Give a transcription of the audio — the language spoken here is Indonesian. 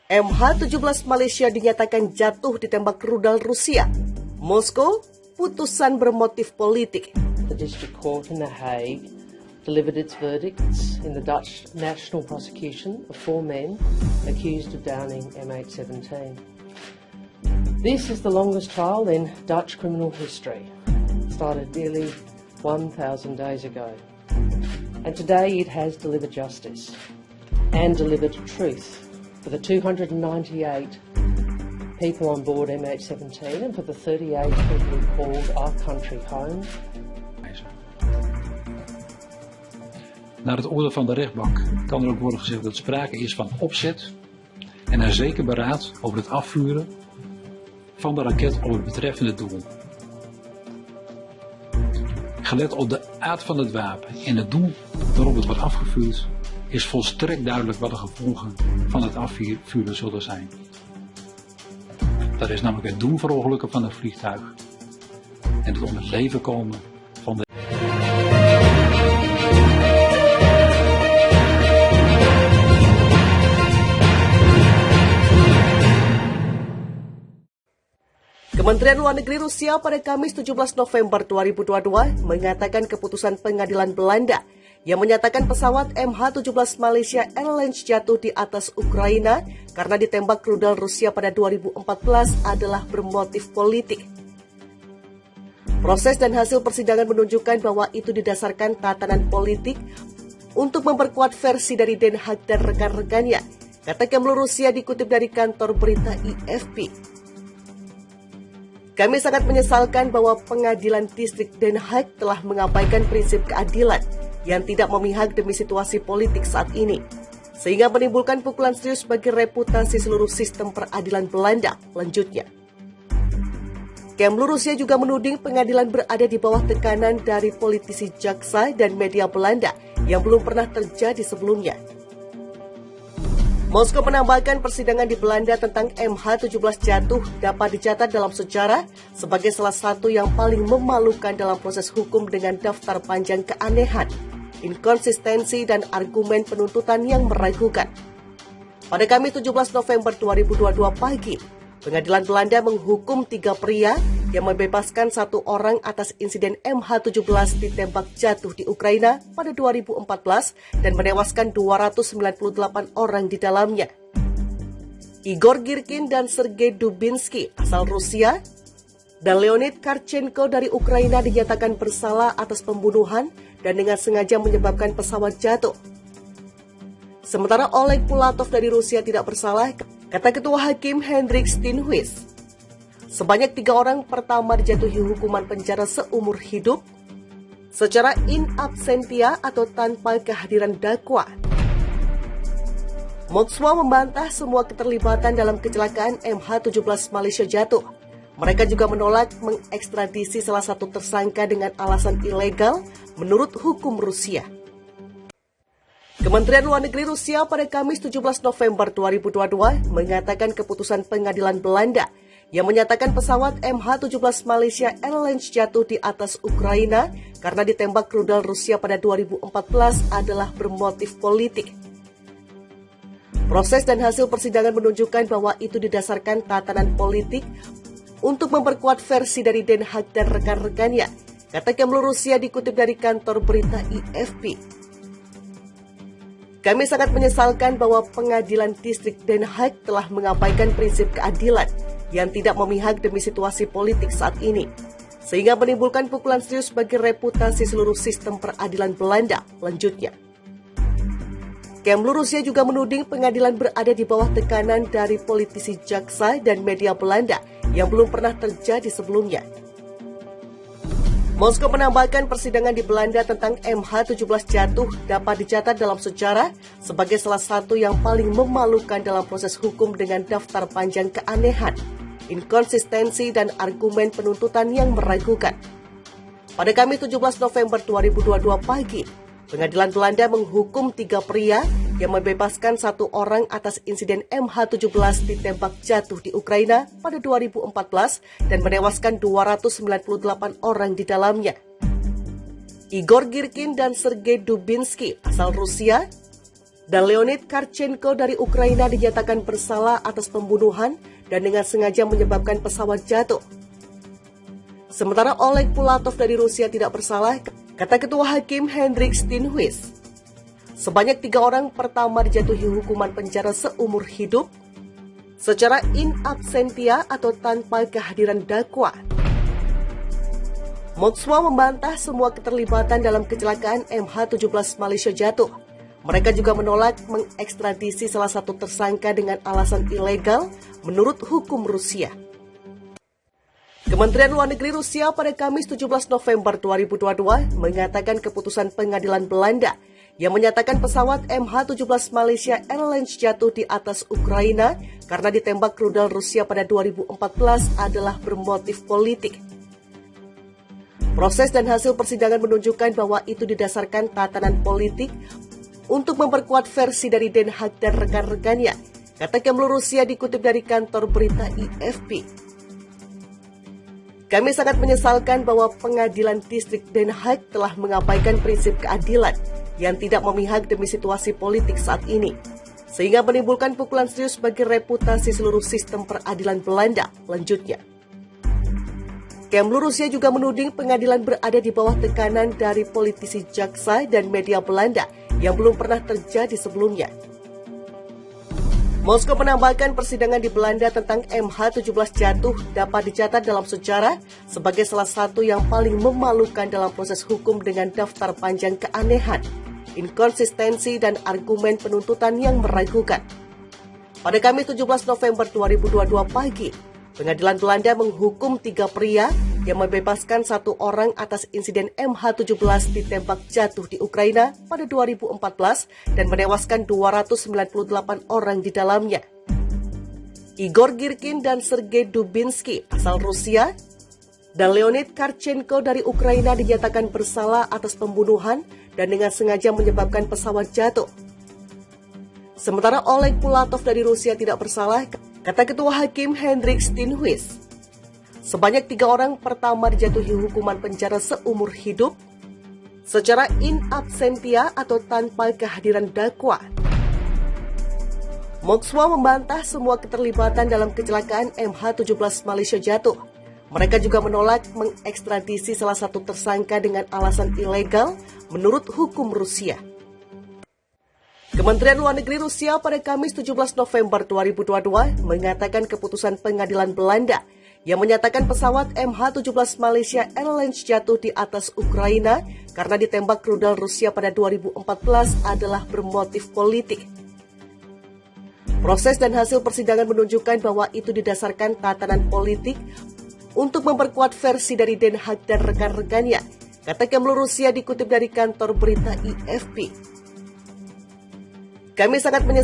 MH17 Malaysia dinyatakan jatuh ditembak rudal Rusia. Moskow, putusan bermotif politik. The District Court in The Hague delivered its verdicts in the Dutch national prosecution of 4 men accused of downing MH17. This is the longest trial in Dutch criminal history. It started nearly 1,000 days ago. And today it has delivered justice and delivered truth for the 298 people on board MH17 and for the 38 people who called our country home. Naar het oordeel van de rechtbank kan er ook worden gezegd dat er sprake is van opzet en een zeker beraad over het afvuren van de raket op het betreffende doel. Gelet op de aard van het wapen en het doel waarop het wordt afgevuurd, is volstrekt duidelijk wat de gevolgen van het afvuren zullen zijn. Dat is namelijk het doen verongelukken van het vliegtuig en het om het leven komen van de... Kementerian Luar Negeri Rusia pada Kamis 17 November 2022 mengatakan keputusan pengadilan Belanda yang menyatakan pesawat MH17 Malaysia Airlines jatuh di atas Ukraina karena ditembak rudal Rusia pada 2014 adalah bermotif politik. Proses dan hasil persidangan menunjukkan bahwa itu didasarkan tatanan politik untuk memperkuat versi dari Den Haag dan rekan-rekannya, kata Kemlu Rusia dikutip dari kantor berita IFP. Kami sangat menyesalkan bahwa pengadilan distrik Den Haag telah mengabaikan prinsip keadilan yang tidak memihak demi situasi politik saat ini, sehingga menimbulkan pukulan serius bagi reputasi seluruh sistem peradilan Belanda, lanjutnya. Kemlu Rusia juga menuding pengadilan berada di bawah tekanan dari politisi jaksa dan media Belanda yang belum pernah terjadi sebelumnya. Moskow menambahkan persidangan di Belanda tentang MH17 jatuh dapat dicatat dalam sejarah sebagai salah satu yang paling memalukan dalam proses hukum dengan daftar panjang keanehan, inkonsistensi, dan argumen penuntutan yang meragukan. Pada Kamis 17 November 2022 pagi, pengadilan Belanda menghukum 3 pria yang membebaskan 1 orang atas insiden MH17 ditembak jatuh di Ukraina pada 2014 dan menewaskan 298 orang di dalamnya. Igor Girkin dan Sergei Dubinsky asal Rusia dan Leonid Karchenko dari Ukraina dinyatakan bersalah atas pembunuhan dan dengan sengaja menyebabkan pesawat jatuh. Sementara Oleg Pulatov dari Rusia tidak bersalah, kata Ketua Hakim Hendrik Steenhuis. Sebanyak 3 orang pertama dijatuhi hukuman penjara seumur hidup secara in absentia atau tanpa kehadiran dakwa. Moskwa membantah semua keterlibatan dalam kecelakaan MH17 Malaysia jatuh. Mereka juga menolak mengekstradisi salah satu tersangka dengan alasan ilegal menurut hukum Rusia. Kementerian Luar Negeri Rusia pada Kamis 17 November 2022 mengatakan keputusan pengadilan Belanda yang menyatakan pesawat MH17 Malaysia Airlines jatuh di atas Ukraina karena ditembak rudal Rusia pada 2014 adalah bermotif politik. Proses dan hasil persidangan menunjukkan bahwa itu didasarkan tatanan politik untuk memperkuat versi dari Den Haag dan rekan-rekannya, kata Kemlu Rusia dikutip dari kantor berita IFP. Kami sangat menyesalkan bahwa pengadilan distrik Den Haag telah mengabaikan prinsip keadilan yang tidak memihak demi situasi politik saat ini, sehingga menimbulkan pukulan serius bagi reputasi seluruh sistem peradilan Belanda, lanjutnya. Kemlu Rusia juga menuding pengadilan berada di bawah tekanan dari politisi jaksa dan media Belanda yang belum pernah terjadi sebelumnya. Moskow menambahkan persidangan di Belanda tentang MH17 jatuh dapat dicatat dalam sejarah sebagai salah satu yang paling memalukan dalam proses hukum dengan daftar panjang keanehan, inkonsistensi, dan argumen penuntutan yang meragukan. Pada Kamis 17 November 2022 pagi, pengadilan Belanda menghukum 3 pria yang membebaskan 1 orang atas insiden MH17 ditembak jatuh di Ukraina pada 2014 dan menewaskan 298 orang di dalamnya. Igor Girkin dan Sergei Dubinsky asal Rusia dan Leonid Karchenko dari Ukraina dinyatakan bersalah atas pembunuhan dan dengan sengaja menyebabkan pesawat jatuh. Sementara Oleg Pulatov dari Rusia tidak bersalah, kata Ketua Hakim Hendrik Steenhuis. Sebanyak 3 orang pertama dijatuhi hukuman penjara seumur hidup secara in absentia atau tanpa kehadiran dakwa. Moskwa membantah semua keterlibatan dalam kecelakaan MH17 Malaysia jatuh. Mereka juga menolak mengekstradisi salah satu tersangka dengan alasan ilegal menurut hukum Rusia. Kementerian Luar Negeri Rusia pada Kamis 17 November 2022 mengatakan keputusan pengadilan Belanda yang menyatakan pesawat MH17 Malaysia Airlines jatuh di atas Ukraina karena ditembak rudal Rusia pada 2014 adalah bermotif politik. Proses dan hasil persidangan menunjukkan bahwa itu didasarkan tatanan politik untuk memperkuat versi dari Den Haag dan rekan-rekannya, kata Kemlu Rusia dikutip dari kantor berita IFP. Kami sangat menyesalkan bahwa pengadilan distrik Den Haag telah mengabaikan prinsip keadilan yang tidak memihak demi situasi politik saat ini, sehingga menimbulkan pukulan serius bagi reputasi seluruh sistem peradilan Belanda, lanjutnya. Kemlu Rusia juga menuding pengadilan berada di bawah tekanan dari politisi jaksa dan media Belanda yang belum pernah terjadi sebelumnya. Moskow menambahkan persidangan di Belanda tentang MH17 jatuh dapat dicatat dalam sejarah sebagai salah satu yang paling memalukan dalam proses hukum dengan daftar panjang keanehan, inkonsistensi, dan argumen penuntutan yang meragukan. Pada Kamis 17 November 2022 pagi, pengadilan Belanda menghukum 3 pria yang membebaskan 1 orang atas insiden MH17 ditembak jatuh di Ukraina pada 2014 dan menewaskan 298 orang di dalamnya. Igor Girkin dan Sergei Dubinsky asal Rusia dan Leonid Karchenko dari Ukraina dinyatakan bersalah atas pembunuhan dan dengan sengaja menyebabkan pesawat jatuh. Sementara Oleg Pulatov dari Rusia tidak bersalah, kata Ketua Hakim Hendrik Steenhuis. Sebanyak 3 orang pertama dijatuhi hukuman penjara seumur hidup secara in absentia atau tanpa kehadiran dakwa. Moskwa membantah semua keterlibatan dalam kecelakaan MH17 Malaysia jatuh. Mereka juga menolak mengekstradisi salah satu tersangka dengan alasan ilegal menurut hukum Rusia. Kementerian Luar Negeri Rusia pada Kamis 17 November 2022 mengatakan keputusan pengadilan Belanda yang menyatakan pesawat MH17 Malaysia Airlines jatuh di atas Ukraina karena ditembak rudal Rusia pada 2014 adalah bermotif politik. Proses dan hasil persidangan menunjukkan bahwa itu didasarkan tatanan politik untuk memperkuat versi dari Den Haag dan rekan-rekannya, kata Kemlu Rusia dikutip dari kantor berita IFP. Kami sangat